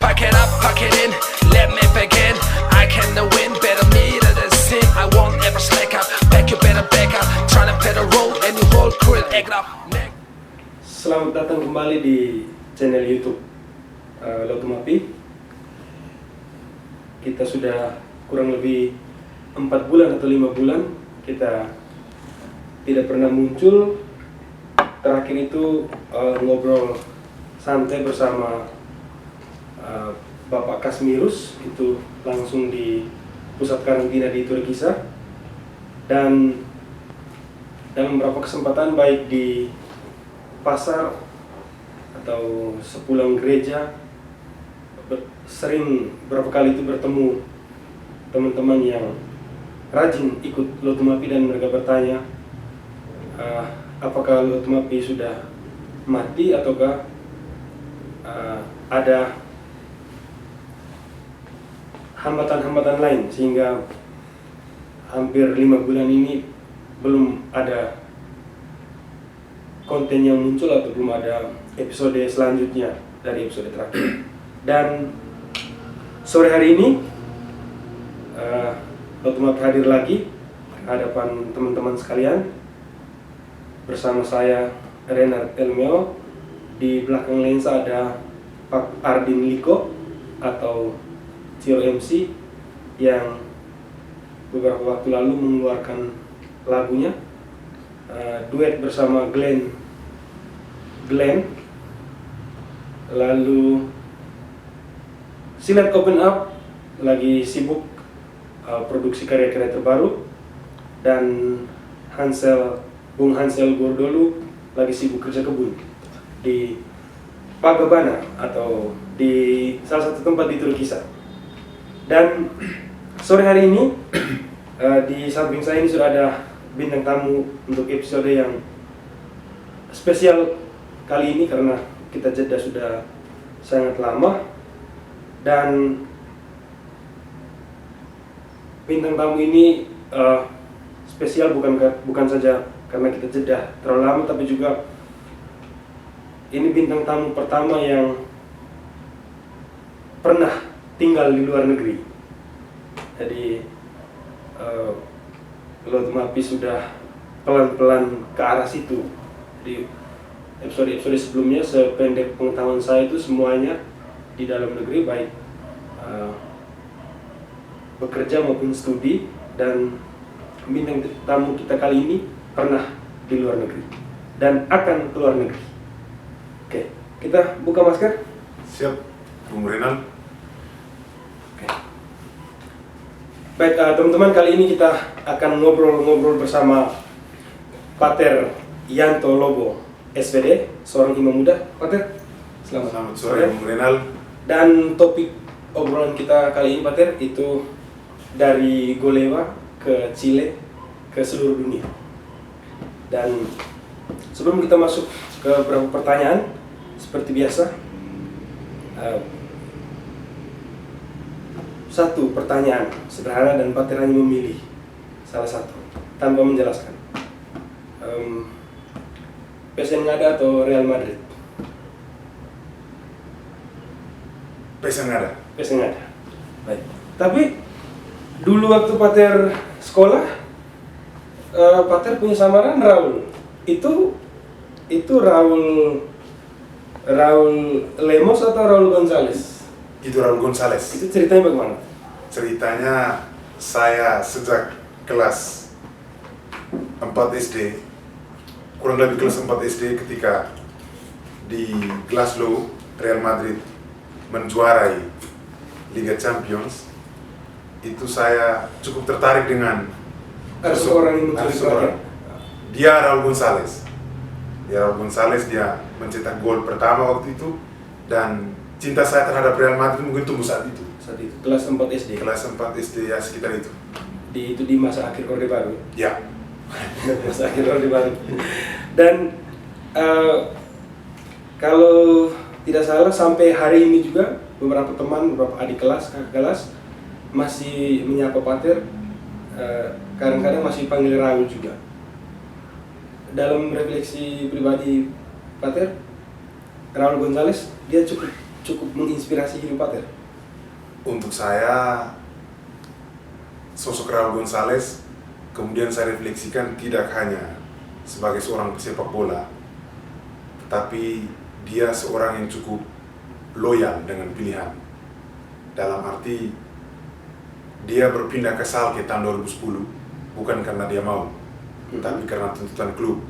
Pack it up, pack it in, let me begin. I can win, better me than sin. I won't ever slack up, back you better back up. Tryna play the role and you whole crew act up. Selamat datang kembali di channel YouTube Lotumapi. Kita sudah kurang lebih 4 bulan atau 5 bulan kita tidak pernah muncul. Terakhir itu ngobrol santai bersama Bapak Kasmirus, itu langsung di pusat karantina di Turkisa. Dan dalam beberapa kesempatan baik di pasar atau sepulang gereja sering berapa kali itu bertemu teman-teman yang rajin ikut Lotumapi dan mereka bertanya apakah Lotumapi sudah mati ataukah ada hambatan-hambatan lain sehingga hampir 5 bulan ini belum ada konten yang muncul atau belum ada episode selanjutnya dari episode terakhir. Dan sore hari ini Lotumapi hadir lagi hadapan teman-teman sekalian bersama saya Renard Elmeo. Di belakang lensa ada Pak Ardin Liko atau Cio MC yang beberapa waktu lalu mengeluarkan lagunya duet bersama Glenn. Lalu Silat Open Up lagi sibuk produksi karya-karya terbaru, dan Bung Hansel Gordolu lagi sibuk kerja kebun di Pagabana atau di salah satu tempat di Turkisa. Dan sore hari ini di samping saya ini sudah ada bintang tamu untuk episode yang spesial kali ini karena kita jeda sudah sangat lama. Dan bintang tamu ini spesial bukan saja karena kita jeda terlalu lama, tapi juga ini bintang tamu pertama yang pernah tinggal di luar negeri. Jadi Lotumapi sudah pelan-pelan ke arah situ. Di episode-episode sebelumnya, sependek pengetahuan saya itu semuanya di dalam negeri, baik bekerja maupun studi. Dan bintang tamu kita kali ini pernah di luar negeri dan akan ke luar negeri. Oke, kita buka masker. Siap, Bung Renal. Oke. Baik, teman-teman, kali ini kita akan ngobrol-ngobrol bersama Pater Yanto Lobo, SVD, seorang imam muda. Pater, Selamat sore, Bung Renal. Dan topik obrolan kita kali ini, Pater, itu dari Golewa ke Chile ke seluruh dunia. Dan sebelum kita masuk ke beberapa pertanyaan, seperti biasa, satu pertanyaan sederhana dan Pater hanya memilih salah satu tanpa menjelaskan. PSN Ngada atau Real Madrid? PSN Ngada. PSN Ngada. Baik. Tapi dulu waktu Pater sekolah, Pater punya samaran Raul. Itu Raul Lemos atau Raul Gonzalez? Itu Raul Gonzalez. Itu ceritanya bagaimana? Ceritanya saya sejak kelas 4 SD, kurang lebih kelas 4 SD, ketika di Glasgow Real Madrid menjuarai Liga Champions, itu saya cukup tertarik dengan Seorang yang mencuri. Dia Raul Gonzalez. Dia mencetak gol pertama waktu itu, dan cinta saya terhadap Real Madrid mungkin tumbuh saat itu. Kelas 4 SD. Kelas 4 SD, ya, sekitar itu. Di masa akhir Orde Baru. Ya. Masa akhir Orde Baru. Dan kalau tidak salah sampai hari ini juga beberapa teman, beberapa adik kelas, kakak kelas masih menyapa Pater, kadang-kadang masih panggil Raul juga. Dalam refleksi pribadi Pater, Raul Gonzalez dia cukup menginspirasi hidup Pater? Untuk saya, sosok Raul Gonzalez kemudian saya refleksikan tidak hanya sebagai seorang pesepak bola, tetapi dia seorang yang cukup loyal dengan pilihan. Dalam arti dia berpindah ke Schalke tahun 2010 bukan karena dia mau, tapi karena tuntutan klub.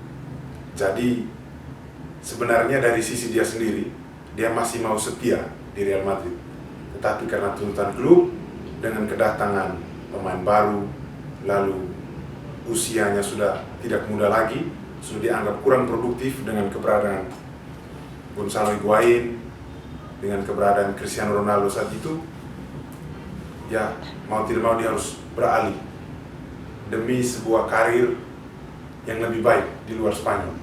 Jadi sebenarnya dari sisi dia sendiri, dia masih mau setia di Real Madrid. Tetapi karena tuntutan klub, dengan kedatangan pemain baru, lalu usianya sudah tidak muda lagi, sudah dianggap kurang produktif dengan keberadaan Gonzalo Higuain, dengan keberadaan Cristiano Ronaldo saat itu, ya mau tidak mau dia harus beralih demi sebuah karir yang lebih baik di luar Spanyol.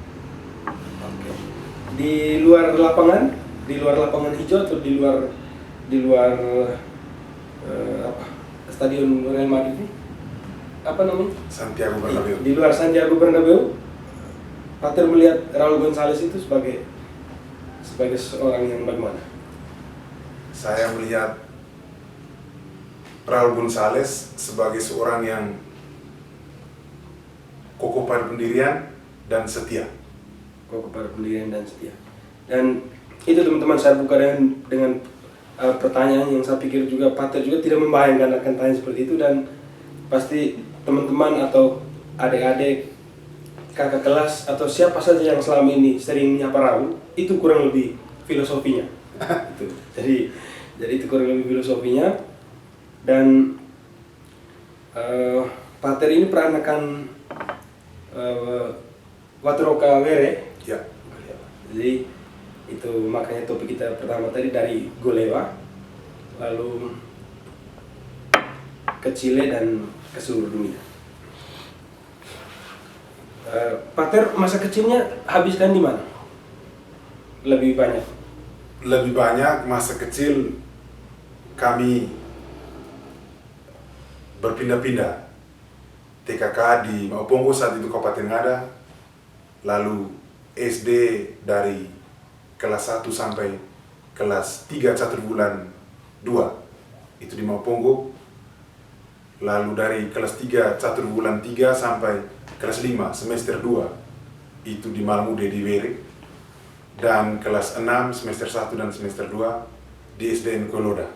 Di luar lapangan hijau atau di luar stadion Real Madrid ini? Apa namanya? Santiago Bernabeu. Di luar Santiago Bernabeu, Pater melihat Raul Gonzalez itu sebagai seorang yang bagaimana? Saya melihat Raul Gonzalez sebagai seorang yang kokoh pada pendirian dan setia. Kokoh pada pendirian dan setia. Dan itu teman-teman saya buka dengan pertanyaan yang saya pikir juga Pater juga tidak membayangkan akan tanya seperti itu, dan pasti teman-teman atau adik-adik, kakak kelas atau siapa saja yang selama ini sering menyapa Raul itu kurang lebih filosofinya. Jadi itu kurang lebih filosofinya. Dan Pater ini peranakan Wataroka Were. Ya. Jadi itu makanya topik kita pertama tadi dari Golewa, lalu ke Chile dan ke seluruh dunia. Pater masa kecilnya habiskan di mana? Lebih banyak masa kecil kami berpindah-pindah. TKK di Mauponggo saat itu Kabupaten Ngada, lalu SD dari kelas 1 sampai kelas 3 catur bulan 2 itu di Mauponggo, lalu dari kelas 3 catur bulan 3 sampai kelas 5 semester 2 itu di Malmude di Were, dan kelas 6 semester 1 dan semester 2 di SDN Koloda.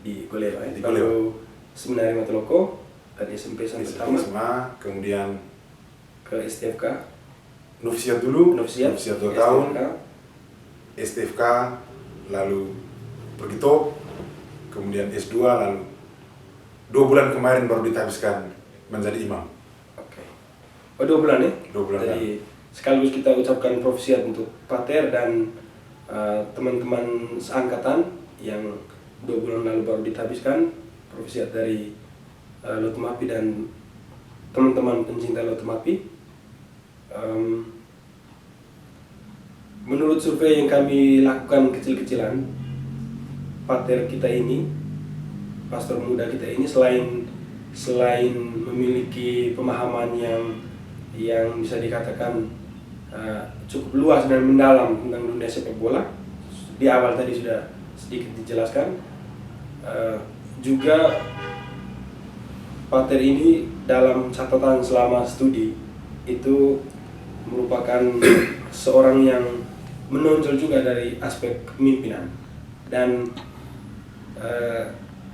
Di Golewa, Di lalu Golewa. Seminari Matuloko dari SMP sampai tamat, SMA, kemudian ke STFK, novisiat dulu, novisiat 2 tahun, STFK, lalu pergi top, kemudian S2, lalu 2 bulan kemarin baru ditabiskan menjadi imam. Oke. Oh, 2 bulan ya? 2 bulan. Jadi sekaligus kita ucapkan profesiat untuk Pater dan teman-teman seangkatan yang 2 bulan lalu baru ditabiskan, profesiat dari Lotu Mapi dan teman-teman pencinta Lotu Mapi. Menurut survei yang kami lakukan kecil-kecilan, Pater kita ini, pastor muda kita ini, selain memiliki pemahaman yang bisa dikatakan cukup luas dan mendalam tentang dunia sepak bola, di awal tadi sudah sedikit dijelaskan, juga Pater ini dalam catatan selama studi itu merupakan seorang yang menonjol juga dari aspek kepemimpinan. Dan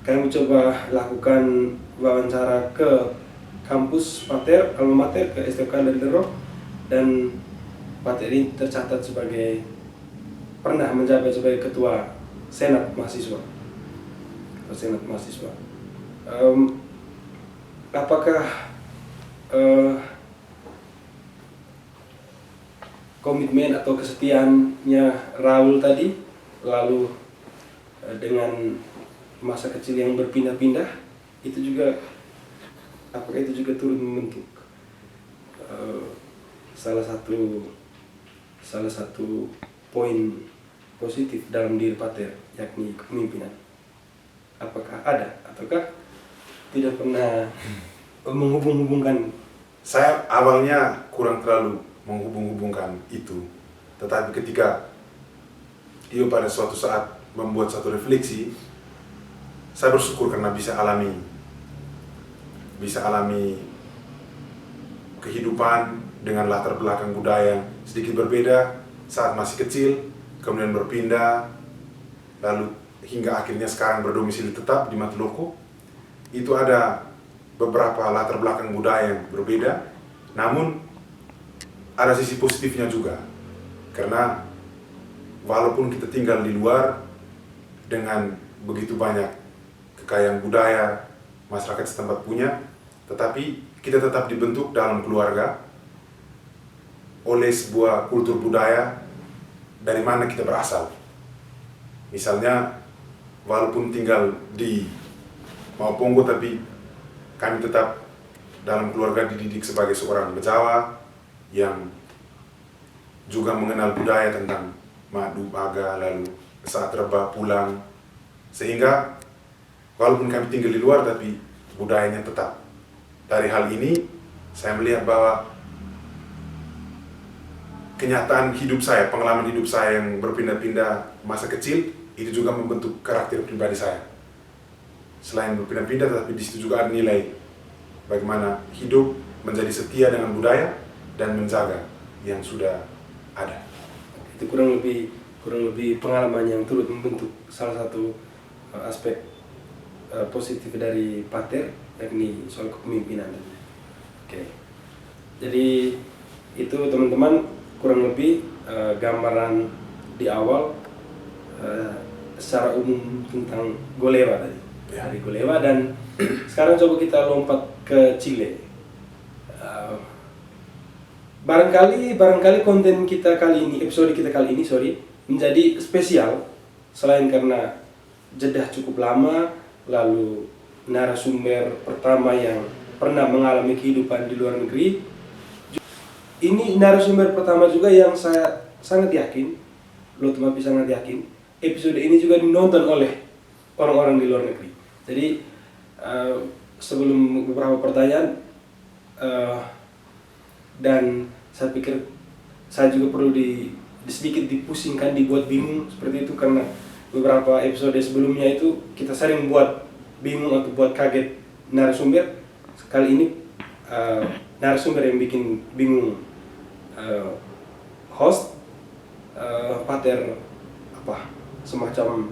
kami coba lakukan wawancara ke kampus Pater, alma mater, ke STFK dari Dero, dan Pater ini tercatat pernah menjabat sebagai ketua Senat Mahasiswa. Apakah komitmen atau kesetiaannya Raul tadi, lalu dengan masa kecil yang berpindah-pindah, apakah itu juga turut membentuk salah satu poin positif dalam diri Pater, yakni kepemimpinan? Apakah ada ataukah tidak pernah menghubung-hubungkan? Saya awalnya kurang terlalu menghubung-hubungkan itu, Tetapi ketika Io pada suatu saat membuat satu refleksi, saya bersyukur karena bisa alami kehidupan dengan latar belakang budaya yang sedikit berbeda saat masih kecil, kemudian berpindah, lalu hingga akhirnya sekarang berdomisili tetap di Matloko. Itu ada beberapa latar belakang budaya yang berbeda, namun ada sisi positifnya juga. Karena walaupun kita tinggal di luar dengan begitu banyak kekayaan budaya masyarakat setempat punya, tetapi kita tetap dibentuk dalam keluarga oleh sebuah kultur budaya dari mana kita berasal. Misalnya, walaupun tinggal di Mauponggo, tapi kami tetap dalam keluarga dididik sebagai seorang Bejawa yang juga mengenal budaya tentang madu, baga, lalu saat reba pulang. Sehingga walaupun kami tinggal di luar, tapi budayanya tetap. Dari hal ini, saya melihat bahwa kenyataan hidup saya, pengalaman hidup saya yang berpindah-pindah masa kecil, itu juga membentuk karakter pribadi saya. Selain berpindah-pindah, tetapi di situ juga ada nilai bagaimana hidup menjadi setia dengan budaya dan menjaga yang sudah ada. Itu kurang lebih pengalaman yang turut membentuk salah satu aspek positif dari Pater, yakni soal kepemimpinan. Oke. Jadi itu teman-teman kurang lebih gambaran di awal secara umum tentang Golewa tadi. Ya. Dari Golewa, dan sekarang coba kita lompat ke Chile. Barangkali konten kita kali ini, episode kita kali ini, menjadi spesial selain karena jeda cukup lama, lalu narasumber pertama yang pernah mengalami kehidupan di luar negeri. Ini narasumber pertama juga yang saya sangat yakin, sangat yakin, episode ini juga dinonton oleh orang-orang di luar negeri. Jadi sebelum beberapa pertanyaan, dan saya pikir saya juga perlu sedikit dipusingkan, dibuat bingung seperti itu, karena beberapa episode sebelumnya itu kita sering buat bingung atau buat kaget narasumber. Kali ini narasumber yang bikin bingung host, Pater semacam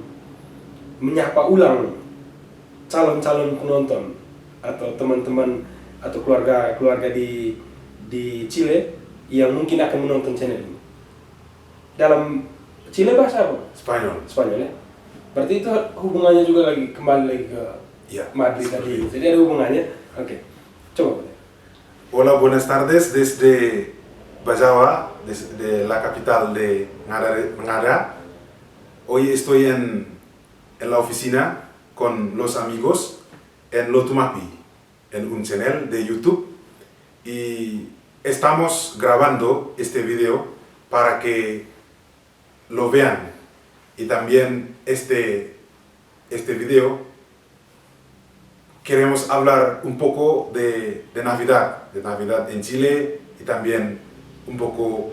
menyapa ulang calon-calon penonton atau teman-teman atau keluarga di Chile yang mungkin akan menonton channel ini. Dalam Chile bahasa apa? Spanyol ya. Berarti itu hubungannya juga kembali lagi ke Madrid tadi. Jadi ada hubungannya. Oke. Coba. Hola, buenas tardes desde Bajawa, desde la capital de Ngada. Hoy estoy en la oficina con los amigos en Lotumapi, en un canal de YouTube, y estamos grabando este video para que lo vean. Y también este video queremos hablar un poco de Navidad en Chile, y también un poco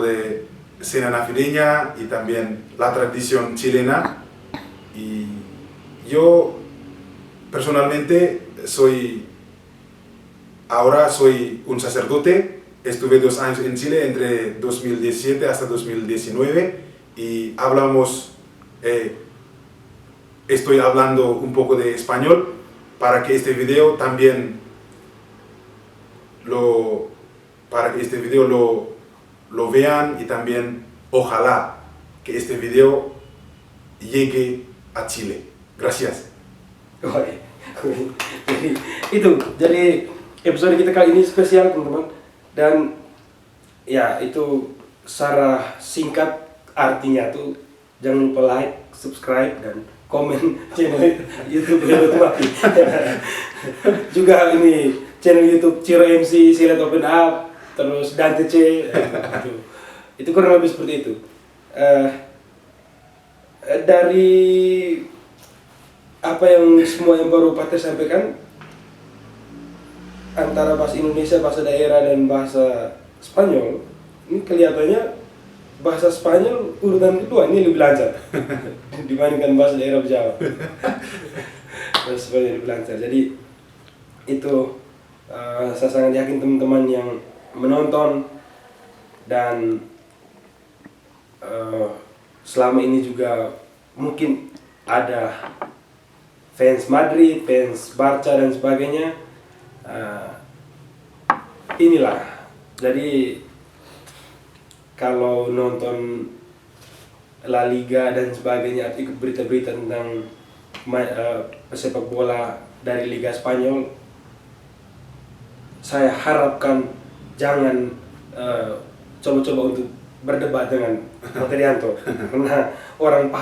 de cena navideña y también la tradición chilena. Y yo personalmente ahora soy un sacerdote. Estuve 2 años en Chile entre 2017 hasta 2019 y estoy hablando un poco de español para que este video también lo vean, y también ojalá que este video llegue a Chile. Gracias. Jadi episode kita kali ini spesial teman-teman, dan ya itu secara singkat artinya tuh jangan lupa like, subscribe, dan komen channel YouTube Lotumapi. Juga ini channel YouTube Ciro MC, Silat Open Up, terus Dante C. Itu kurang lebih seperti itu. Dari apa yang semua yang baru Pater sampaikan, antara bahasa Indonesia, bahasa daerah, dan bahasa Spanyol, ini kelihatannya bahasa Spanyol urutan kedua ini lebih lancar dibandingkan bahasa daerah Jawa. Bahasa Spanyol lebih lancar. Jadi itu saya sangat yakin teman-teman yang menonton dan selama ini juga mungkin ada fans Madrid, fans Barca dan sebagainya. Inilah, jadi kalau nonton La Liga dan sebagainya atau ikut berita-berita tentang sepak bola dari Liga Spanyol, saya harapkan jangan coba-coba untuk berdebat dengan Materianto karena orang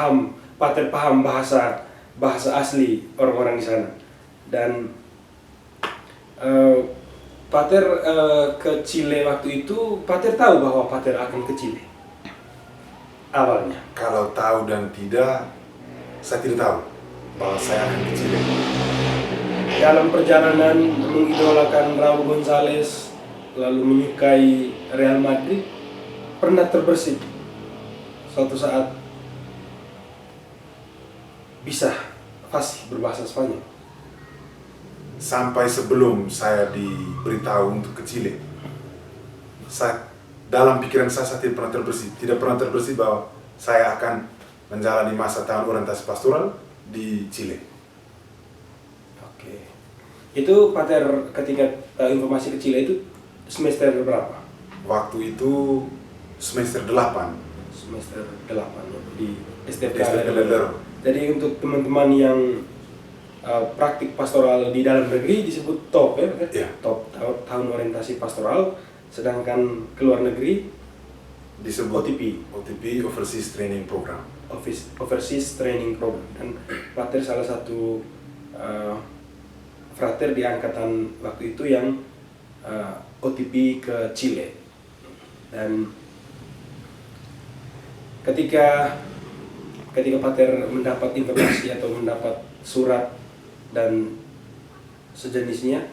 Pater paham bahasa asli orang-orang di sana. Dan Pater ke Chile waktu itu, Pater tahu bahwa Pater akan ke Chile awalnya. Kalau tahu dan tidak, saya tidak tahu bahwa saya akan ke Chile. Dalam perjalanan mengidolakan Raul Gonzalez, lalu menyukai Real Madrid, pernah terbersit suatu saat bisa fasih berbahasa Spanyol. Sampai sebelum saya diberitahu untuk ke Chile, dalam pikiran saya tidak pernah terbersit bahwa saya akan menjalani masa tahun orientasi pastoral di Chile. Oke. Itu Pater ketika tahu informasi ke Chile itu semester berapa? Waktu itu semester 8. Semester 8 ya, di STP Lerdo. Jadi untuk teman-teman yang praktik pastoral di dalam negeri disebut TOP ya, Ya. TOP tahun orientasi pastoral, sedangkan ke luar negeri Disebut OTP, Overseas Training Program. Overseas Training Program. Dan Pater salah satu frater di angkatan waktu itu yang OTP ke Chile. Dan ketika Pater mendapat informasi atau mendapat surat dan sejenisnya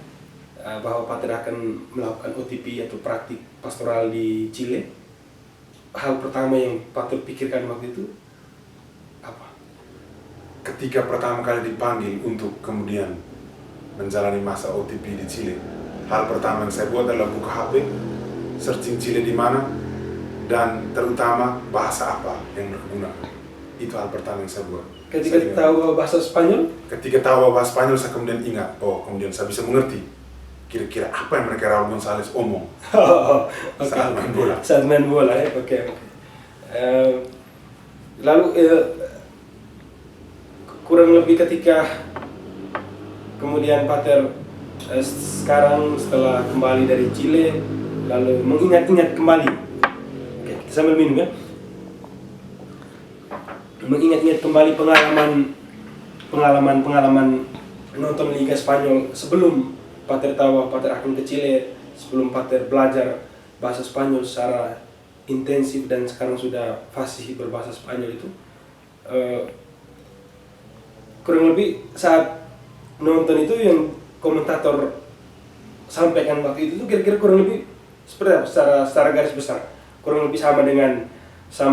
bahwa Pater akan melakukan OTP atau praktik pastoral di Chile, hal pertama yang Pater pikirkan waktu itu apa? Ketika pertama kali dipanggil untuk kemudian menjalani masa OTP di Chile, hal pertama yang saya buat adalah buka HP, searching Chile di mana, dan terutama bahasa apa yang berguna. Itu hal pertama yang saya buat. Ketika tahu bahasa Spanyol? Ketika tahu bahasa Spanyol, saya kemudian ingat, kemudian saya bisa mengerti kira-kira apa yang mereka Raul Gonzalez omong saat main bola. Saat main bola ya, oke. Lalu kurang lebih ketika kemudian Pater sekarang setelah kembali dari Chile, lalu mengingat-ingat kembali, oke, kita sambil minum ya, mengingat-ingat kembali pengalaman nonton Liga Spanyol sebelum Pater tahu Pater akan ke Chile, sebelum Pater belajar bahasa Spanyol secara intensif dan sekarang sudah fasih berbahasa Spanyol itu, kurang lebih saat nonton itu yang komentator sampaikan waktu itu kira-kira kurang lebih seperti apa secara garis besar, kurang lebih sama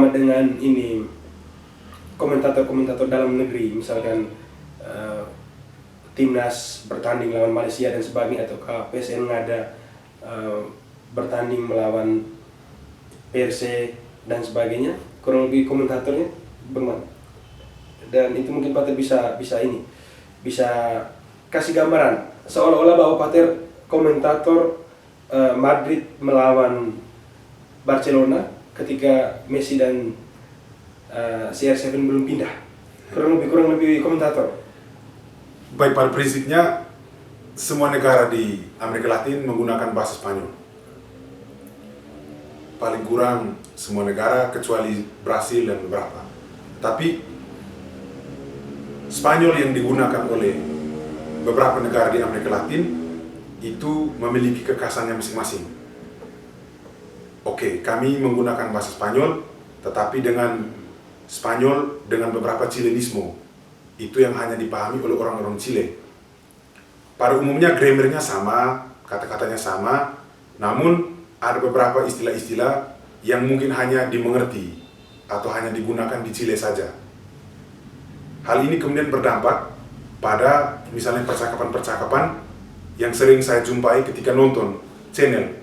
dengan ini komentator dalam negeri, misalkan timnas bertanding lawan Malaysia dan sebagainya, atau PSN Ngada bertanding melawan PRC dan sebagainya, kurang lebih komentatornya bagaimana? Dan itu mungkin Pater bisa kasih gambaran seolah-olah bahwa Pater komentator Madrid melawan Barcelona ketika Messi dan CR7 belum pindah, kurang lebih komentator. Baik, pada prinsipnya semua negara di Amerika Latin menggunakan bahasa Spanyol. Paling kurang semua negara kecuali Brasil dan beberapa. Tapi Spanyol yang digunakan oleh beberapa negara di Amerika Latin itu memiliki kekhasannya masing-masing. Oke, kami menggunakan bahasa Spanyol, tetapi dengan Spanyol dengan beberapa Chilenisme. Itu yang hanya dipahami oleh orang-orang Chile. Pada umumnya grammarnya sama, kata-katanya sama, namun ada beberapa istilah-istilah yang mungkin hanya dimengerti atau hanya digunakan di Chile saja. Hal ini kemudian berdampak pada misalnya percakapan-percakapan yang sering saya jumpai ketika nonton channel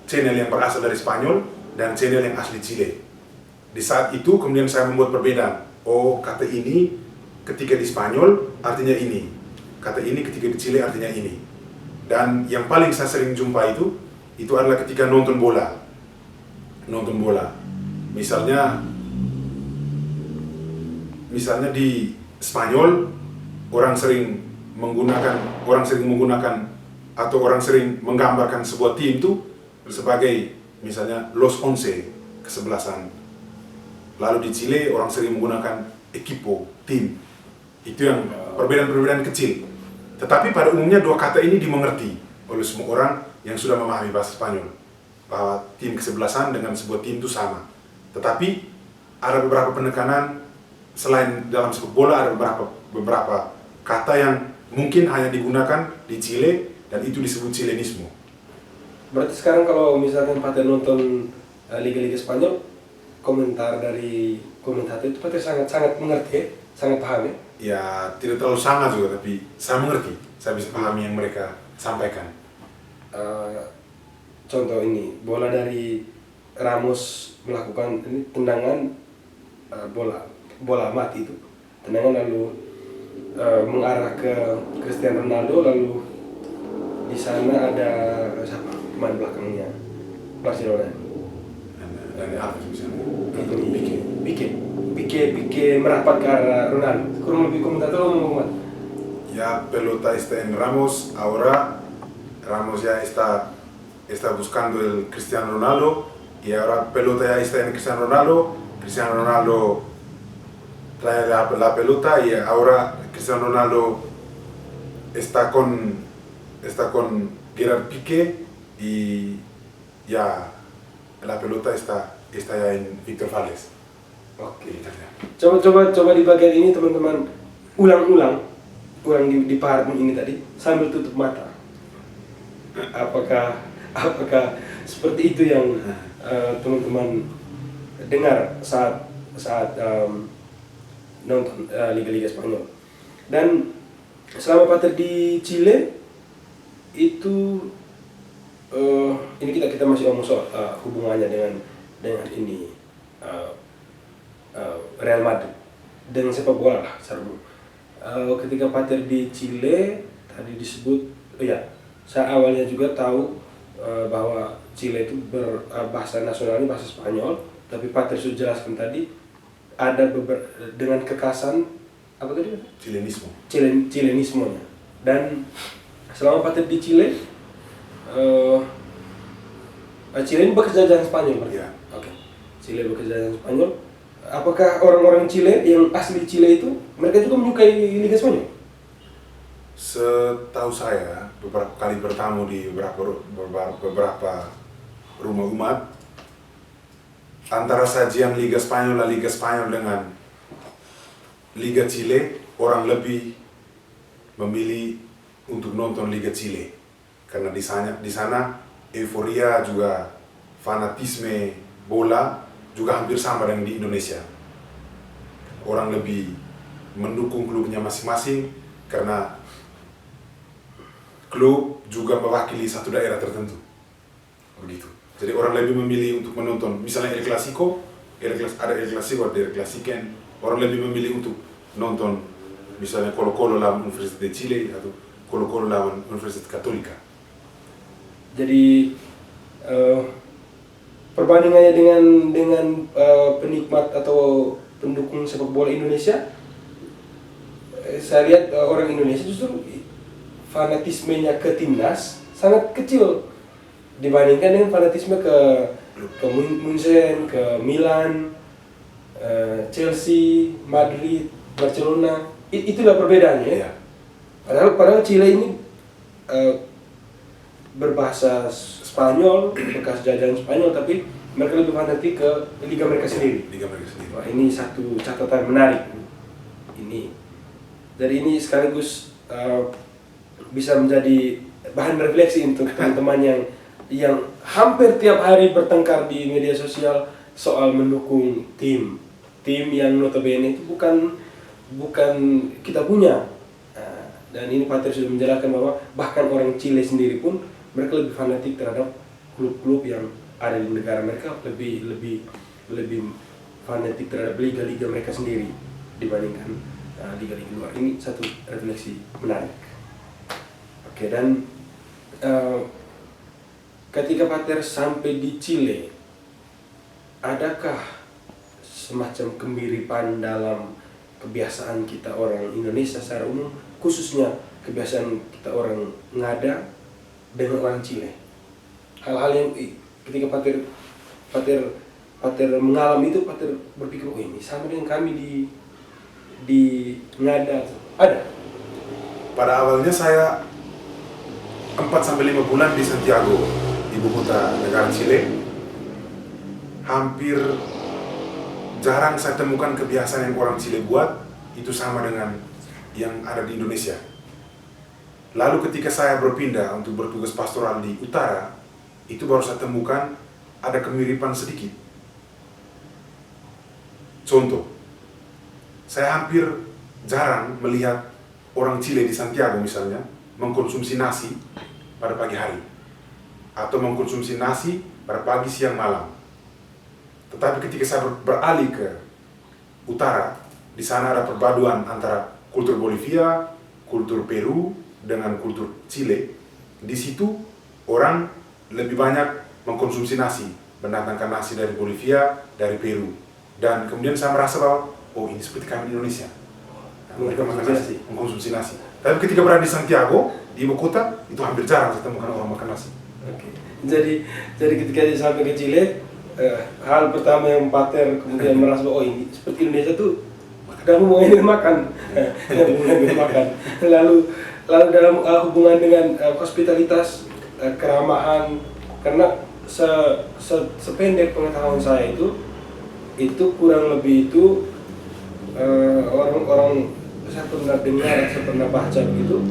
yang berasal dari Spanyol dan channel yang asli Chile. Di saat itu kemudian saya membuat perbedaan. Oh, kata ini ketika di Spanyol artinya ini, kata ini ketika di Chile artinya ini. Dan yang paling saya sering jumpa itu adalah ketika nonton bola. Misalnya di Spanyol orang sering menggunakan atau orang sering menggambarkan sebuah tim itu sebagai misalnya Los Once, kesebelasan. Lalu di Chile orang sering menggunakan equipo, tim. Itu yang perbedaan-perbedaan kecil. Tetapi pada umumnya dua kata ini dimengerti oleh semua orang yang sudah memahami bahasa Spanyol, bahwa tim kesebelasan dengan sebuah tim itu sama. Tetapi ada beberapa penekanan, selain dalam sepak bola ada beberapa kata yang mungkin hanya digunakan di Chile dan itu disebut Chilenismo. Berarti sekarang kalau misalkan Pater nonton Liga-Liga Spanyol, komentar dari komentator itu Pater sangat mengerti ya? Sangat paham ya? Ya, tidak terlalu sangat juga, tapi saya mengerti. Saya bisa pahami yang mereka sampaikan. Contoh ini, bola dari Ramos melakukan ini tendangan bola mati itu. Tendangan lalu mengarah ke Cristiano Ronaldo, lalu di sana ada siapa pemain belakangnya Barcelona. Dan apa misalnya? Pique merapat ke arah Ronaldo. Kurang lebih komentator ngomong. Ya, pelota está en Ramos, ahora Ramos ya está buscando el Cristiano Ronaldo y ahora pelota ya está en Cristiano Ronaldo trae la pelota y ahora Cristiano Ronaldo está con Gerard Piqué y ya la pelota está ya en Víctor Valdés. Oke. Coba di bagian ini teman-teman ulang di part ini tadi sambil tutup mata. Apakah seperti itu yang teman-teman dengar saat nonton Liga-Liga Spanyol? Dan selama Pater di Chile itu ini kita masih ngomong soal hubungannya dengan ini Real Madrid dengan sepak bola lah ketika Pater di Chile tadi disebut saya awalnya juga tahu bahwa Chile itu bahasa nasionalnya bahasa Spanyol, tapi Pater sudah jelaskan tadi ada dengan kekasan apa tadi? Chilenismonya. Dan selama Pater di Chile Chile ini bekerja dengan Spanyol berarti? Ya. Oke. Chile bekerja dengan Spanyol. Apakah orang-orang Chile yang asli Chile itu mereka juga menyukai Liga Spanyol? Setahu saya beberapa kali bertamu di beberapa rumah umat, antara sajian Liga Spanyol dengan Liga Chile, orang lebih memilih untuk nonton Liga Chile karena di sana euforia juga fanatisme bola juga hampir sama dengan di Indonesia. Orang lebih mendukung klubnya masing-masing karena klub juga mewakili satu daerah tertentu. Begitu. Jadi orang lebih memilih untuk menonton, misalnya El Clasico, ada El Clasico, ada El Clasiquen, orang lebih memilih untuk nonton misalnya Colo-Colo lawan Universitas de Chile atau Colo-Colo lawan Universitas Katolika. Jadi perbandingannya dengan penikmat atau pendukung sepak bola Indonesia, saya lihat orang Indonesia justru fanatismenya ke timnas sangat kecil dibandingkan dengan fanatisme ke Munchen, ke Milan, Chelsea, Madrid, Barcelona. Itulah perbedaannya ya. Padahal Chile ini berbahasa Spanyol, bekas jajahan Spanyol, tapi mereka lebih fanatik ke liga mereka sendiri. Wah, ini satu catatan menarik. Dari ini sekaligus bisa menjadi bahan refleksi untuk teman-teman yang yang hampir tiap hari bertengkar di media sosial soal mendukung tim yang notabene itu bukan kita punya. Dan ini Pater sudah menjelaskan bahwa bahkan orang Chile sendiri pun mereka lebih fanatik terhadap klub-klub yang ada di negara mereka, lebih fanatik terhadap liga-liga mereka sendiri dibandingkan liga-liga luar. Ini satu refleksi menarik. Oke, dan ketika Pater sampai di Chile, adakah semacam kemiripan dalam kebiasaan kita orang Indonesia secara umum, khususnya kebiasaan kita orang Ngada dengan orang Chile? Hal-hal yang ketika Pater mengalami itu, Pater berpikir, oh ini sama dengan kami di Ngada. Ada? Pada awalnya saya 4-5 bulan di Santiago, ibu kota negara Chile. Hampir jarang saya temukan kebiasaan yang orang Chile buat itu sama dengan yang ada di Indonesia. Lalu ketika saya berpindah untuk bertugas pastoral di utara, itu baru saya temukan ada kemiripan sedikit. Contoh, saya hampir jarang melihat orang Chile di Santiago misalnya mengkonsumsi nasi pada pagi hari atau mengkonsumsi nasi pada pagi, siang, malam. Tetapi ketika saya beralih ke utara, di sana ada perpaduan antara kultur Bolivia, kultur Peru dengan kultur Chile. Di situ orang lebih banyak mengkonsumsi nasi, mendatangkan nasi dari Bolivia, dari Peru. Dan kemudian saya merasa bahwa, oh ini seperti kami di Indonesia. Mereka makan nasi, mengkonsumsi nasi. Tapi ketika berada di Santiago, di ibu kota, itu hampir jarang saya temukan orang makan nasi. Oke. Jadi ketika dia sampai ke Chile, hal pertama yang Pater kemudian merasa, oh ini seperti Indonesia tuh, kamu mau ini makan, lalu dalam hubungan dengan hospitalitas, keramahan, karena sependek pengetahuan saya itu kurang lebih itu orang saya pernah dengar, saya pernah baca begitu,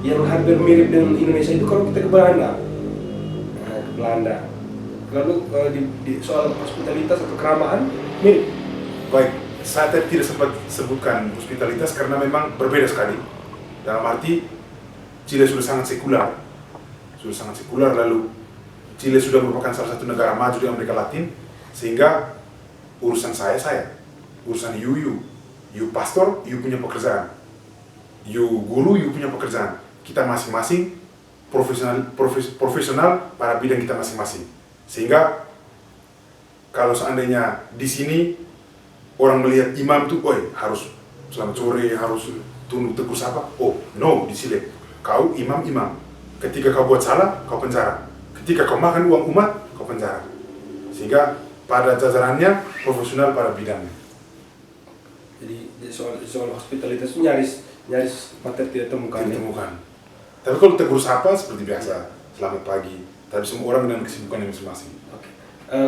yang hampir mirip dengan Indonesia itu kalau kita ke Belanda. Lalu di soal hospitalitas atau keramahan mirip. Baik, saya tadi tidak sempat sebutkan hospitalitas karena memang berbeda sekali. Dalam arti Chile sudah sangat sekular, lalu Chile sudah merupakan salah satu negara maju di Amerika Latin, sehingga urusan urusan you pastor, you punya pekerjaan, you guru, you punya pekerjaan. Kita masing-masing profesional pada bidang kita masing-masing. Sehingga kalau seandainya di sini orang melihat imam tuh, harus selamat sore, harus tunduk teguh sapa. Oh no, di Chile kau imam. Ketika kau buat salah, kau penjara. Ketika kau makan uang umat, kau penjara. Sehingga pada jajarannya profesional pada bidangnya. Jadi soal hospitalitas itu nyaris Pater tidak temukan. Tapi kalau tegur sapa seperti biasa, selamat pagi. Tapi semua orang dengan kesibukan yang masing-masing. Oke.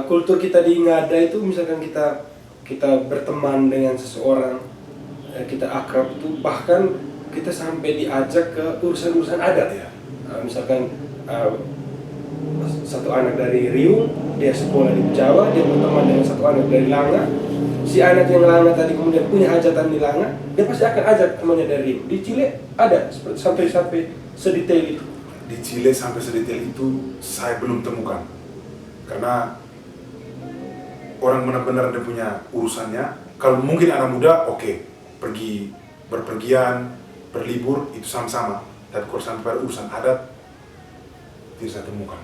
Kultur kita di Ngada itu, misalkan kita berteman dengan seseorang, kita akrab itu, bahkan kita sampai diajak ke urusan-urusan adat ya. Misalkan satu anak dari Riung, dia sekolah di Jawa, dia berteman dengan satu anak dari Langa. Si anak yang Langa tadi kemudian punya hajatan di Langa, dia pasti akan ajak temannya dari Riung. Di Chile ada sampai sedetail itu. Di Chile sampai sedetail itu saya belum temukan, karena orang benar-benar dia punya urusannya. Kalau mungkin anak muda, oke, pergi berpergian, berlibur itu sama-sama. Tapi kalau sampai pada urusan adat tidak saya temukan.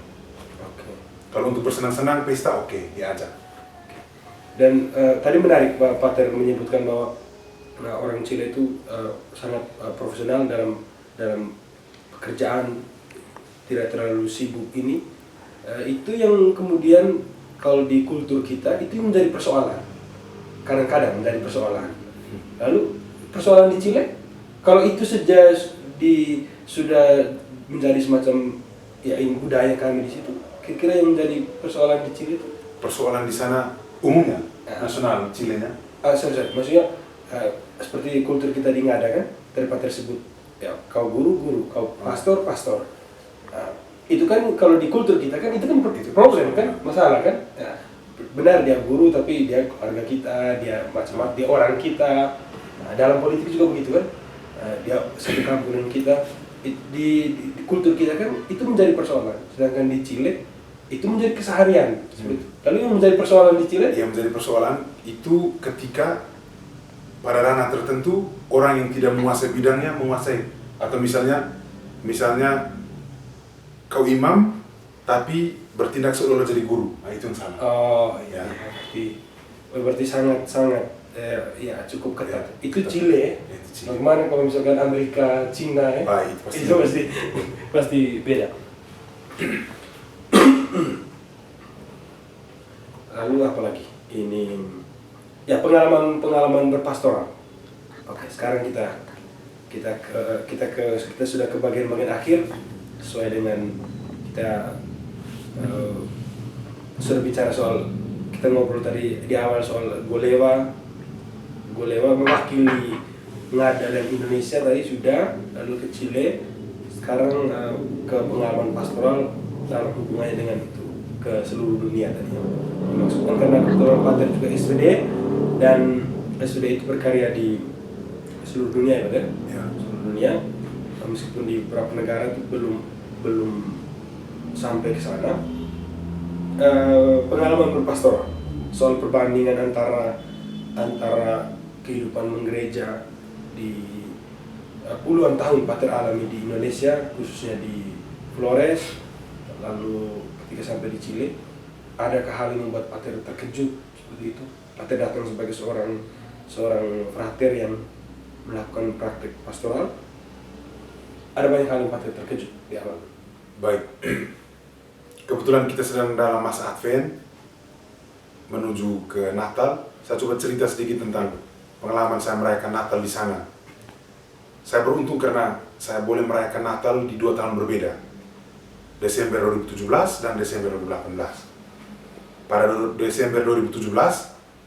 Kalau untuk bersenang-senang, pesta, oke, diajak. Dan tadi menarik Pak Pater menyebutkan bahwa orang Chile itu sangat profesional dalam pekerjaan, tidak terlalu sibuk ini. Itu yang kemudian kalau di kultur kita itu menjadi persoalan. Kadang-kadang menjadi persoalan. Lalu persoalan di Chile, kalau itu sudah menjadi semacam ya ini budaya kami di situ. Kira-kira yang menjadi persoalan di Chile itu? Persoalan di sana umumnya, nasional Chilenya? Sorry. Maksudnya seperti kultur kita di Ngada kan, terdapat tersebut ya, kau guru, kau pastor. itu kan kalau di kultur kita kan itu kan problem kan, masalah kan. Ya, benar dia guru tapi dia keluarga kita, dia macam-macam, dia orang kita. Nah, dalam politik juga begitu kan. Dia satu kampung dengan kita. Di kultur kita kan itu menjadi persoalan. Sedangkan di Chile itu menjadi keseharian. Lalu yang menjadi persoalan di Chile? Yang menjadi persoalan itu ketika pada ranah tertentu orang yang tidak menguasai bidangnya menguasai, atau misalnya kau imam tapi bertindak seolah-olah jadi guru, nah itu yang salah. Oh iya, berarti sangat ya cukup ketat. Itu Chile. Bagaimana kalau misalkan Amerika, Cina ya? Itu pasti beda. Lalu apa lagi? Ini ya pengalaman berpastoral. Oke, sekarang kita sudah ke bagian akhir sesuai dengan kita sudah bicara soal, kita ngobrol tadi di awal soal Golewa mewakili Ngada dan Indonesia tadi sudah, lalu ke Chile, sekarang ke pengalaman pastoral dalam hubungannya dengan itu ke seluruh dunia tadi. Maksudnya karena kebetulan Pater juga SVD dan SVD itu berkarya di seluruh dunia ya Pater? Ya, seluruh dunia. Meskipun di beberapa negara itu belum sampai ke sana. Pengalaman berpastoral soal perbandingan antara kehidupan menggereja di puluhan tahun Pater alami di Indonesia, khususnya di Flores, lalu ketika sampai di Chile, adakah hal yang membuat Pater terkejut seperti itu? Pater datang sebagai seorang frater yang melakukan praktek pastoral. Ada banyak hal yang Pater terkejut di awal. Baik, kebetulan kita sedang dalam masa Advent menuju ke Natal. Saya coba cerita sedikit tentang pengalaman saya merayakan Natal di sana. Saya beruntung karena saya boleh merayakan Natal di 2 tahun berbeda, Desember 2017 dan Desember 2018. Pada Desember 2017,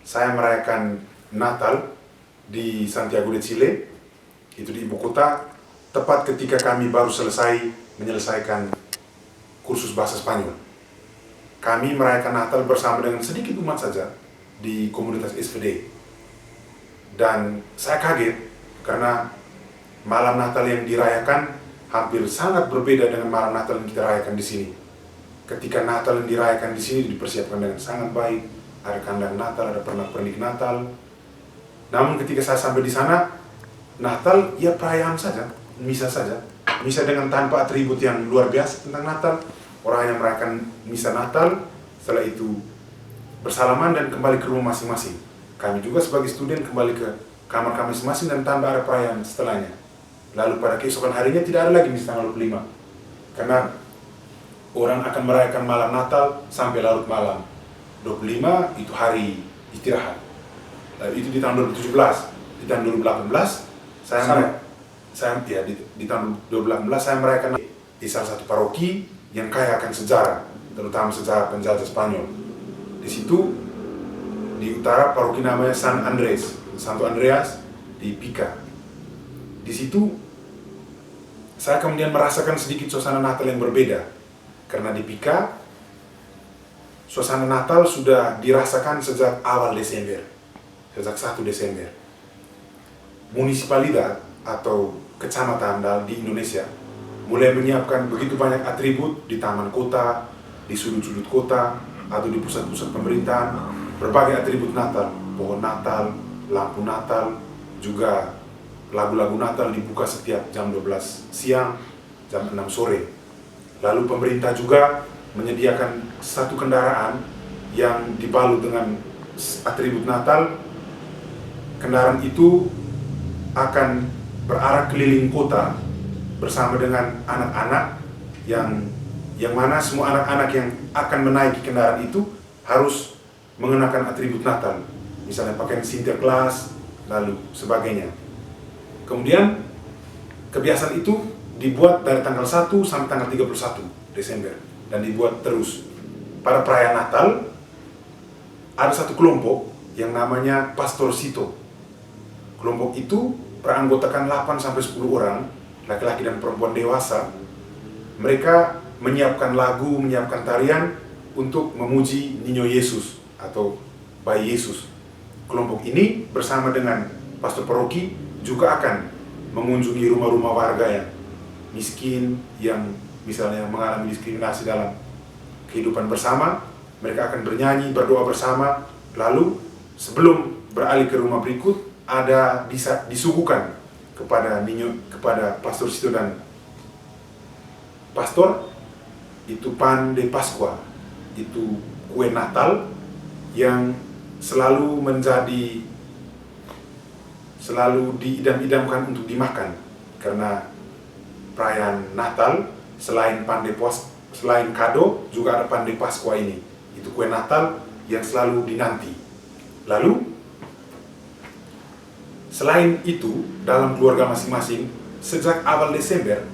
saya merayakan Natal di Santiago de Chile, itu di ibu kota, tepat ketika kami baru menyelesaikan kursus bahasa Spanyol. Kami merayakan Natal bersama dengan sedikit umat saja di komunitas SVD. Dan saya kaget karena malam Natal yang dirayakan hampir sangat berbeda dengan malam Natal yang kita rayakan di sini. Ketika Natal yang dirayakan di sini dipersiapkan dengan sangat baik, ada kandang Natal, ada pernak-pernik Natal. Namun ketika saya sampai di sana, Natal ya perayaan saja, misa saja. Misa dengan tanpa atribut yang luar biasa tentang Natal. Orang hanya merayakan misa Natal, setelah itu bersalaman dan kembali ke rumah masing-masing. Kami juga sebagai student kembali ke kamar kami masing-masing dan tanpa ada perayaan setelahnya. Lalu pada keesokan harinya tidak ada lagi misa tanggal 25. Karena orang akan merayakan malam Natal sampai larut malam. 25 itu hari istirahat. Lalu itu di tahun 2017. Di tahun 2018 di tahun 2018 saya merayakan di salah satu paroki yang kaya akan sejarah, terutama sejarah penjajah Spanyol. Di situ di utara paroki namanya Santo Andreas di Pica. Di situ saya kemudian merasakan sedikit suasana Natal yang berbeda, karena di Pica suasana Natal sudah dirasakan sejak awal Desember, sejak 1 Desember. Municipalidad atau kecamatan di Indonesia mulai menyiapkan begitu banyak atribut di taman kota, di sudut-sudut kota, atau di pusat-pusat pemerintahan, berbagai atribut Natal, pohon Natal, lampu Natal, juga lagu-lagu Natal dibuka setiap jam 12 siang, jam 6 sore. Lalu pemerintah juga menyediakan satu kendaraan yang dibalut dengan atribut Natal. Kendaraan itu akan berarah keliling kota bersama dengan anak-anak yang mana semua anak-anak yang akan menaiki kendaraan itu harus mengenakan atribut Natal, misalnya pakaian Sinterklas, lalu sebagainya. Kemudian kebiasaan itu dibuat dari tanggal 1 sampai tanggal 31 Desember dan dibuat terus. Pada perayaan Natal ada satu kelompok yang namanya Pastorcito. Kelompok itu beranggotakan 8 sampai 10 orang, laki-laki dan perempuan dewasa. Mereka menyiapkan lagu, menyiapkan tarian untuk memuji Nino Yesus atau Bayi Yesus. Kelompok ini bersama dengan pastor paroki juga akan mengunjungi rumah-rumah warga yang miskin, yang misalnya mengalami diskriminasi dalam kehidupan bersama. Mereka akan bernyanyi, berdoa bersama, lalu sebelum beralih ke rumah berikut ada bisa disuguhkan kepada pastor situ dan pastor itu pan de Pascua, itu kue Natal yang selalu diidam-idamkan untuk dimakan, karena perayaan Natal selain kado juga ada pan de Pascua ini, itu kue Natal yang selalu dinanti. Lalu selain itu dalam keluarga masing-masing sejak awal Desember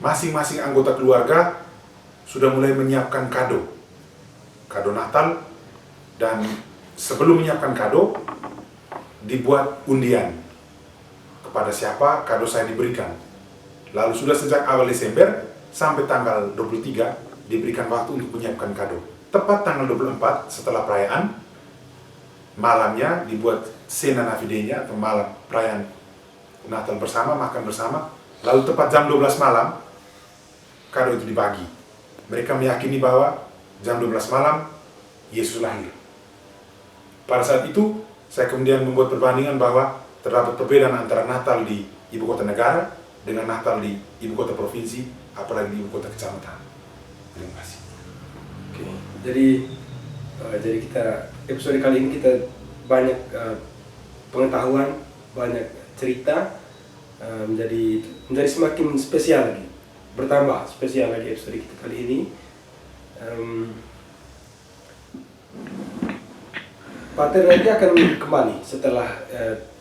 masing-masing anggota keluarga sudah mulai menyiapkan kado Natal, dan sebelum menyiapkan kado dibuat undian kepada siapa kado saya diberikan. Lalu sudah sejak awal Desember sampai tanggal 23 diberikan waktu untuk menyiapkan kado. Tepat tanggal 24 setelah perayaan, malamnya dibuat cena navide-nya atau malam perayaan Natal bersama, makan bersama. Lalu tepat jam 12 malam kado itu dibagi. Mereka meyakini bahwa jam 12 malam Yesus lahir. Pada saat itu saya kemudian membuat perbandingan bahwa terdapat perbedaan antara Natal di ibu kota negara dengan Natal di ibu kota provinsi, apalagi di ibu kota kecamatan. Terima kasih. Oke, jadi kita episode kali ini kita banyak pengetahuan, banyak cerita, menjadi semakin spesial lagi, bertambah spesial lagi episode kita kali ini. Pater nanti akan kembali setelah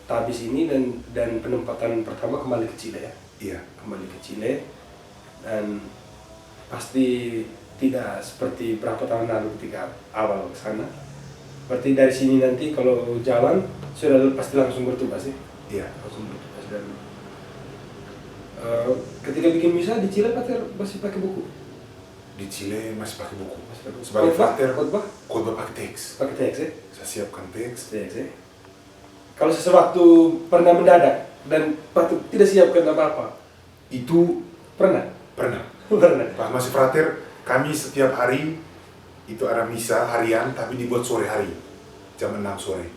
habis ini dan penempatan pertama kembali ke Chile ya? Iya. Kembali ke Chile, dan pasti tidak seperti berapa tahun lalu ketika awal ke sana. Berarti dari sini nanti kalau jalan sudah pasti langsung bertugas ya? Iya. Langsung bertugas. Dan ketika bikin misa di Chile Pater masih pakai buku? Di Chile masih pakai buku. Sebagai Sebagai pater, khotbah pakai teks. pakai teks ya? Saya siapkan teks. Teks ya. Kalau sesuatu pernah mendadak dan patut tidak siapkan apa-apa, Itu pernah? pernah. Pernah. Pak Masih Frater, kami setiap hari itu ada misa harian, tapi dibuat sore hari, jam 6 sore.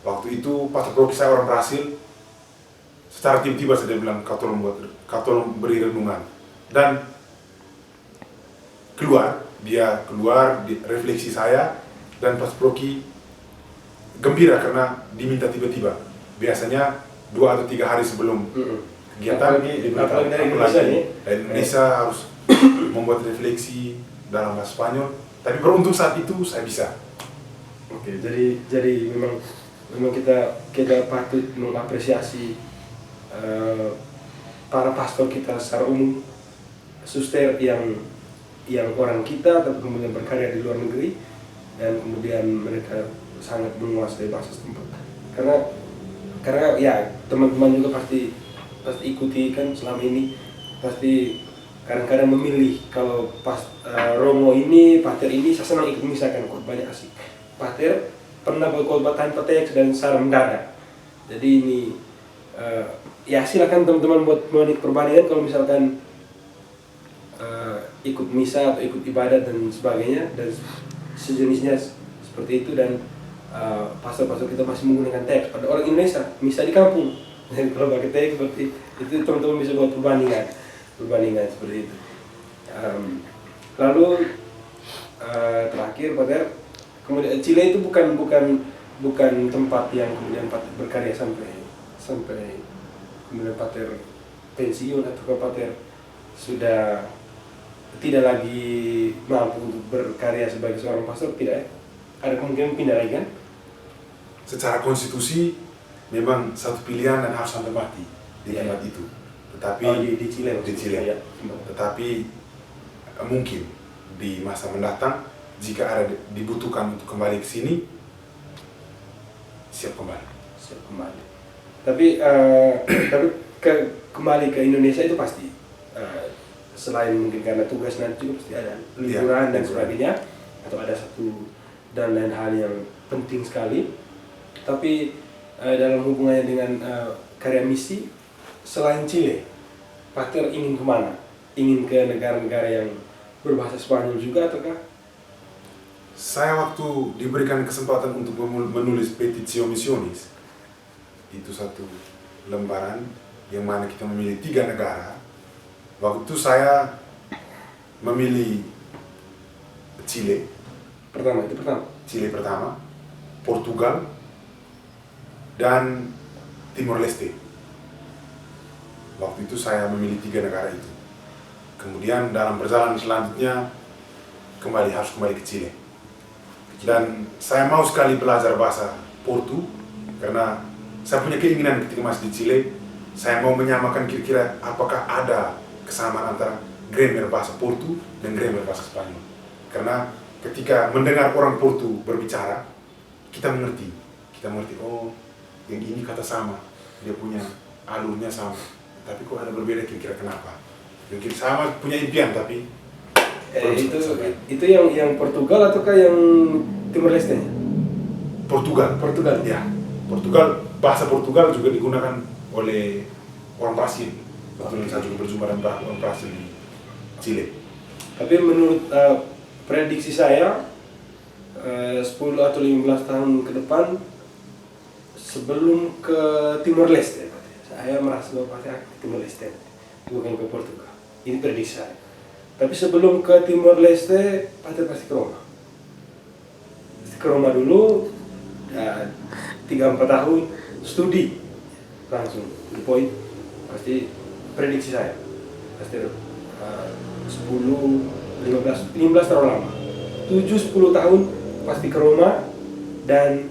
Waktu itu pastor paroki saya orang Brasil, secara tiba-tiba saya bilang, kau tolong beri renungan. Dan dia keluar di refleksi saya, dan pastor paroki gembira karena diminta tiba-tiba. Biasanya 2 atau 3 hari sebelum kegiatan apalagi dari Indonesia harus membuat refleksi dalam bahasa Spanyol. Tapi beruntung saat itu saya bisa. Oke, jadi memang kita patut mengapresiasi para pastor kita secara umum, suster yang orang kita tapi kemudian berkarya di luar negeri, dan kemudian mereka sangat menguasai bahasa setempat. Karena ya teman-teman juga pasti ikuti kan selama ini, pasti kadang-kadang memilih kalau Romo ini, Pater ini saya senang ikut misalkan khotbahnya asik. Pater pernah berkhotbah tanpa teks dan secara mendadak. Jadi ini ya silakan teman-teman buat menit perbandingan kalau misalkan ikut misa atau ikut ibadat dan sebagainya dan sejenisnya seperti itu, dan pastor-pastor kita masih menggunakan teks. Pada orang Indonesia misa di kampung, dan kalau pakai teks seperti itu teman-teman bisa buat perbandingan seperti itu. Lalu terakhir Pater, kemudian Chile itu bukan tempat yang kemudian Pater berkarya sampai kemudian Pater pensiun atau Pater sudah tidak lagi mampu untuk berkarya sebagai seorang pastor, tidak ya? Ada kemungkinan pindah lagi kan? Secara konstitusi memang satu pilihan dan harus sampai mati di tempat itu. Tetapi di Chile. Di Chile. Ya. Tetapi mungkin di masa mendatang jika ada dibutuhkan untuk kembali ke sini, siap kembali. Tapi kembali ke Indonesia itu pasti selain mungkin karena tugas nanti juga pasti ada liburan dan sebagainya, atau ada satu dan lain hal yang penting sekali. Tapi dalam hubungannya dengan karya misi, selain Chile, Pater ingin kemana? Ingin ke negara-negara yang berbahasa Spanyol juga ataukah? Saya waktu diberikan kesempatan untuk menulis Petitio Missionis, itu satu lembaran yang mana kita memilih 3 negara. Waktu itu saya memilih Chile. Chile pertama, Portugal, dan Timor Leste. Waktu itu saya memilih 3 negara itu. Kemudian dalam perjalanan selanjutnya harus kembali ke Chile. Dan saya mau sekali belajar bahasa Portu, karena saya punya keinginan ketika masih di Chile, saya mau menyamakan kira-kira apakah ada kesamaan antara grammar bahasa Portu dan grammar bahasa Spanyol. Karena ketika mendengar orang Portu berbicara, kita mengerti, oh yang ini kata sama, dia punya alurnya sama, tapi kok ada berbeda, kira-kira kenapa? Mungkin sama punya impian tapi itu yang Portugal ataukah yang Timor Leste? Portugal. Ya, Portugal, bahasa Portugal juga digunakan oleh orang Brasil. Betul, saya juga berjumpa dengan orang Brasil di Chile. Tapi menurut prediksi saya 10 atau 15 tahun ke depan, sebelum ke Timor Leste, saya merasa bahwa pasti akan ke Timor Leste, bukan ke Portugal. Ini prediksi saya. Tapi sebelum ke Timor Leste, pasti ke Roma. Pasti ke Roma dulu, 3-4 tahun studi langsung di poin. Pasti prediksi saya pasti 10-15 terlalu lama, 7-10 tahun pasti ke Roma, dan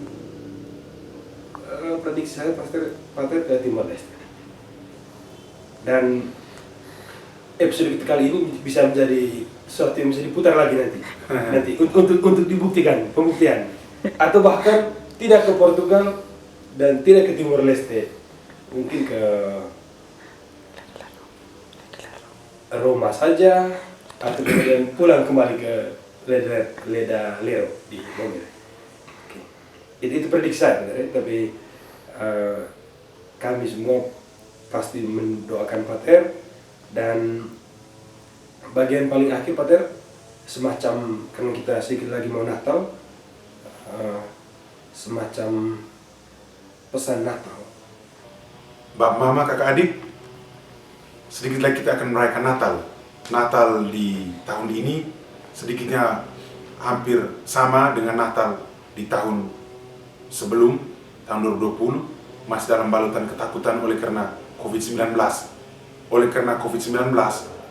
prediksi saya pasti ke Timor Leste. Dan episode kita kali ini bisa menjadi sesuatu yang bisa diputar lagi nanti untuk pembuktian, atau bahkan tidak ke Portugal dan tidak ke Timor Leste, mungkin ke Roma saja, atau kemudian pulang kembali ke Leda Lero di Momir. Itu prediksi saya, tapi kami semua pasti mendoakan Pater, dan bagian paling akhir Pater, semacam karena kita sedikit lagi mau Natal, semacam pesan Natal. Bap Mama, kakak adik, sedikit lagi kita akan merayakan Natal. Natal di tahun ini sedikitnya hampir sama dengan Natal di tahun sebelum, tahun 2020, masih dalam balutan ketakutan oleh karena COVID-19. Oleh karena COVID-19,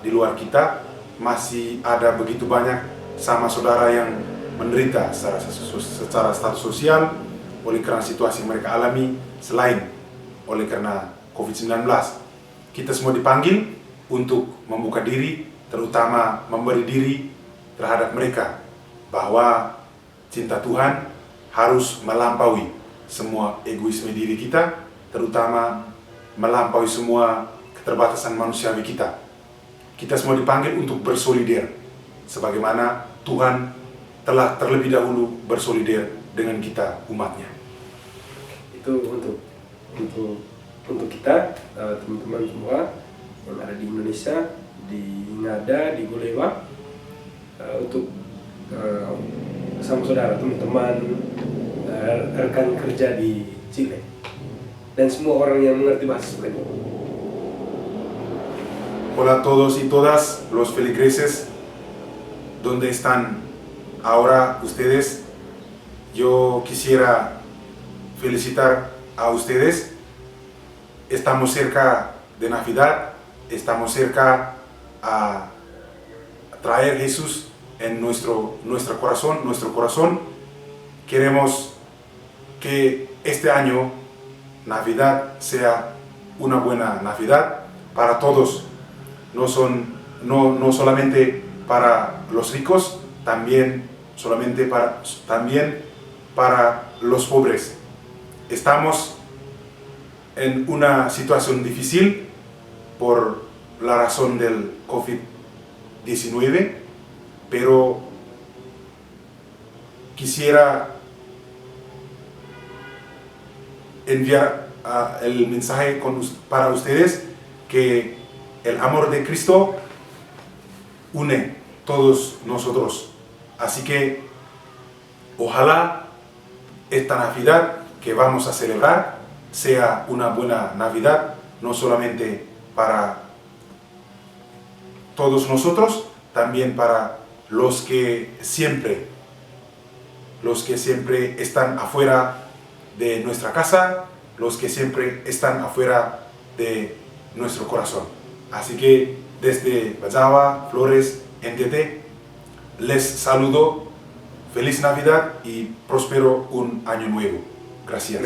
di luar kita masih ada begitu banyak sama saudara yang menderita secara status sosial oleh karena situasi yang mereka alami, selain oleh karena COVID-19. Kita semua dipanggil untuk membuka diri, terutama memberi diri terhadap mereka, bahwa cinta Tuhan harus melampaui semua egoisme diri kita, terutama melampaui semua keterbatasan manusiawi kita. Kita semua dipanggil untuk bersolidar, sebagaimana Tuhan telah terlebih dahulu bersolidar dengan kita, umatnya. Itu untuk kita, teman-teman semua yang ada di Indonesia, di Ngada, di Golewa, untuk sama saudara, teman-teman, rekan kerja di Chile, dan semua orang yang mengerti bahasa Spanyol. Hola a todos y todas los feligreses, ¿dónde están ahora ustedes? Yo quisiera felicitar a ustedes. Estamos cerca de Navidad, estamos cerca a traer Jesús en nuestro corazón. Queremos que este año Navidad sea una buena Navidad para todos. No solamente para los ricos, también para los pobres. Estamos en una situación difícil por la razón del 19, pero quisiera enviar el mensaje para ustedes que el amor de Cristo une todos nosotros. Así que ojalá esta Navidad que vamos a celebrar sea una buena Navidad, no solamente para todos nosotros, también para los que siempre están afuera de nuestra casa, los que siempre están afuera de nuestro corazón. Así que desde Bajaba, Flores, NTT, les saludo, feliz Navidad y próspero un año nuevo. Gracias.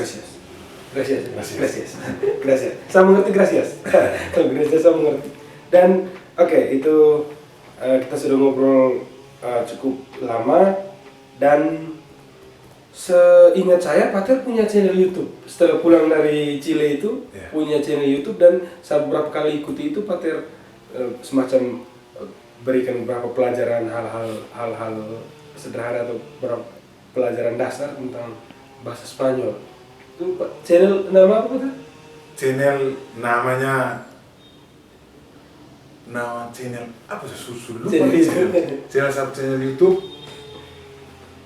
Gracias. Saya mengerti gracias. Kalau gracias saya mengerti. Dan oke, itu kita sudah ngobrol cukup lama dan seingat saya Pater punya channel YouTube. Setelah pulang dari Chile itu punya channel YouTube dan saya beberapa kali ikuti itu Pater semacam berikan beberapa pelajaran hal-hal sederhana atau beberapa pelajaran dasar tentang bahasa Spanyol. Itu channel nama apa Pater? Channel namanya channel apa sih? Lupa channel YouTube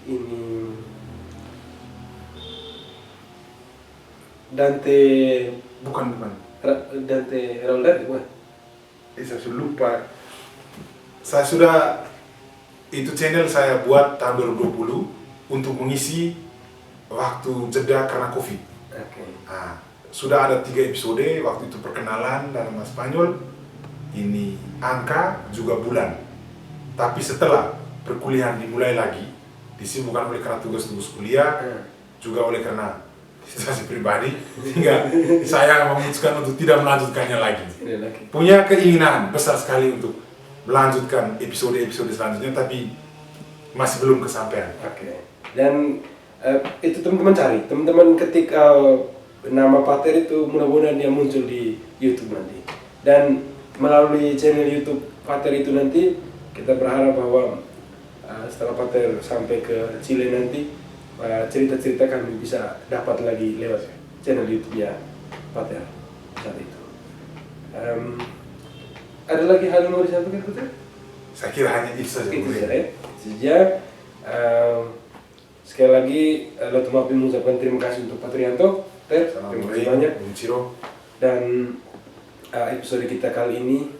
ini Dante bukan Dante Roldán bukan? Saya lupa. Saya sudah itu channel saya buat tahun 2020 untuk mengisi waktu jeda karena COVID. Nah, sudah ada 3 episode waktu itu perkenalan dalam bahasa Spanyol, ini angka juga bulan. Tapi setelah perkuliahan dimulai lagi, disibukkan oleh karena tugas-tugas kuliah, juga oleh karena situasi pribadi, sehingga saya memutuskan untuk tidak melanjutkannya lagi. Punya keinginan besar sekali untuk melanjutkan episode-episode selanjutnya, tapi masih belum kesampaian. Dan itu teman-teman cari, teman-teman ketik nama Pater itu mudah-mudahan dia muncul di YouTube nanti. Dan melalui channel YouTube Pater itu nanti kita berharap bahwa setelah Pater sampai ke Chile nanti cerita-cerita kami bisa dapat lagi lewat channel YouTube-nya Pater saat itu. Ada lagi hal yang mau disampaikan Pater? Saya kira hanya itu saja. Sekali lagi Lotu Mapi mengucapkan terima kasih untuk Patrianto. Terima kasih banyak. Dan episode kita kali ini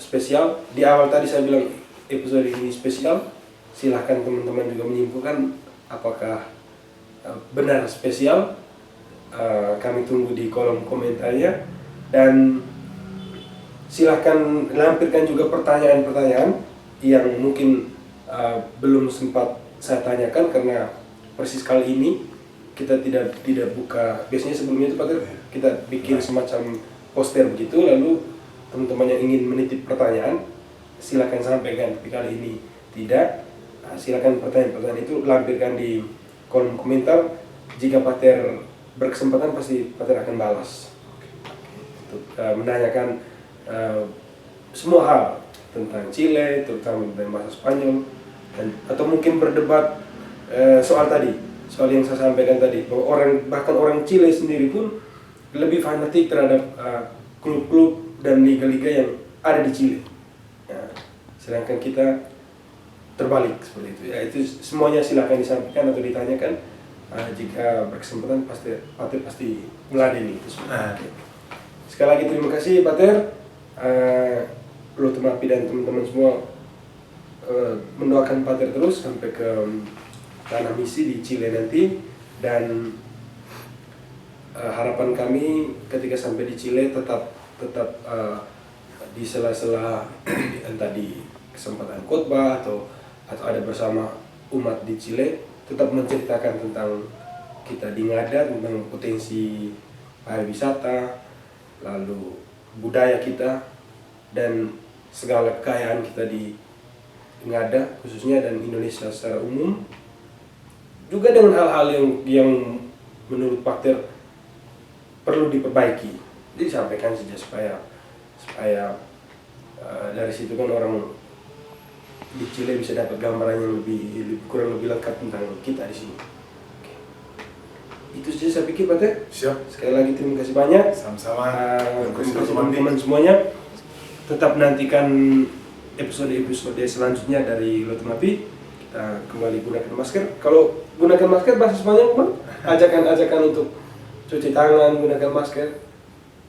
spesial. Di awal tadi saya bilang episode ini spesial. Silahkan teman-teman juga menyimpulkan apakah benar spesial. Kami tunggu di kolom komentarnya. Dan silahkan lampirkan juga pertanyaan-pertanyaan yang mungkin belum sempat saya tanyakan, karena persis kali ini kita tidak buka. Biasanya sebelumnya itu Pater kita bikin semacam poster begitu, lalu teman-teman yang ingin menitip pertanyaan silakan sampaikan. Tapi kali ini tidak. Silakan pertanyaan-pertanyaan itu lampirkan di kolom komentar. Jika Pater berkesempatan pasti Pater akan balas untuk menanyakan semua hal tentang Chile, terutama tentang bahasa Spanyol, atau mungkin berdebat soal yang saya sampaikan tadi, bahwa bahkan orang Chile sendiri pun lebih fanatik terhadap klub-klub dan liga-liga yang ada di Chile. Sedangkan kita terbalik seperti itu. Ya, itu semuanya silakan disampaikan atau ditanyakan. Jika berkesempatan Pater pasti meladeni itu semua. Sekali lagi terima kasih Pater. Lotu Mapi dan teman-teman semua mendoakan Pater terus sampai ke tanah misi di Chile nanti. Dan harapan kami ketika sampai di Chile tetap di sela-sela entah di kesempatan khotbah atau ada bersama umat di Chile, tetap menceritakan tentang kita di Ngada, tentang potensi pariwisata, lalu budaya kita dan segala kekayaan kita di Ngada khususnya dan Indonesia secara umum, juga dengan hal-hal yang menurut Pater perlu diperbaiki, disampaikan saja supaya dari situ kan orang di Chile bisa dapat gambaran yang kurang lebih lengkap tentang kita di sini. Oke. Itu saja saya pikir Pak Teh. Siap. Sekali lagi terima kasih banyak. Sama-sama. Terima kasih teman-teman semuanya. Tetap nantikan episode-episode selanjutnya dari Lotomapi. Kita kembali gunakan masker. Kalau gunakan masker bahasa semuanya Bang? Ajakan untuk cuci tangan, gunakan masker.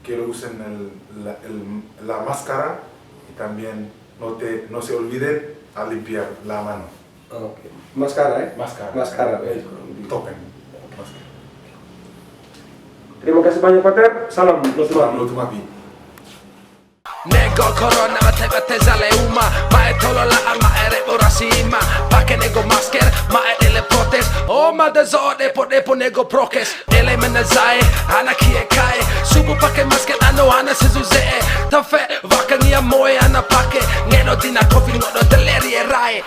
Que lo usen la máscara y también no se olviden a limpiar la mano. Oke. Maskara ya? Maskara. Maskara. Topen. Maskara. Terima kasih banyak Pak Ter. Salam Salam Lotomapi. Lotomapi. Nego corona mateva tesale uma ma e tolo la ama ere ora sima pa che nego masker ma e delle protes o ma da zode po nego prokes ele menazai ana kie kai subu pa che masker ano ana sezuze ta fe vakan ya moe ana pake ngeno dina kofi ngodo teleri e rai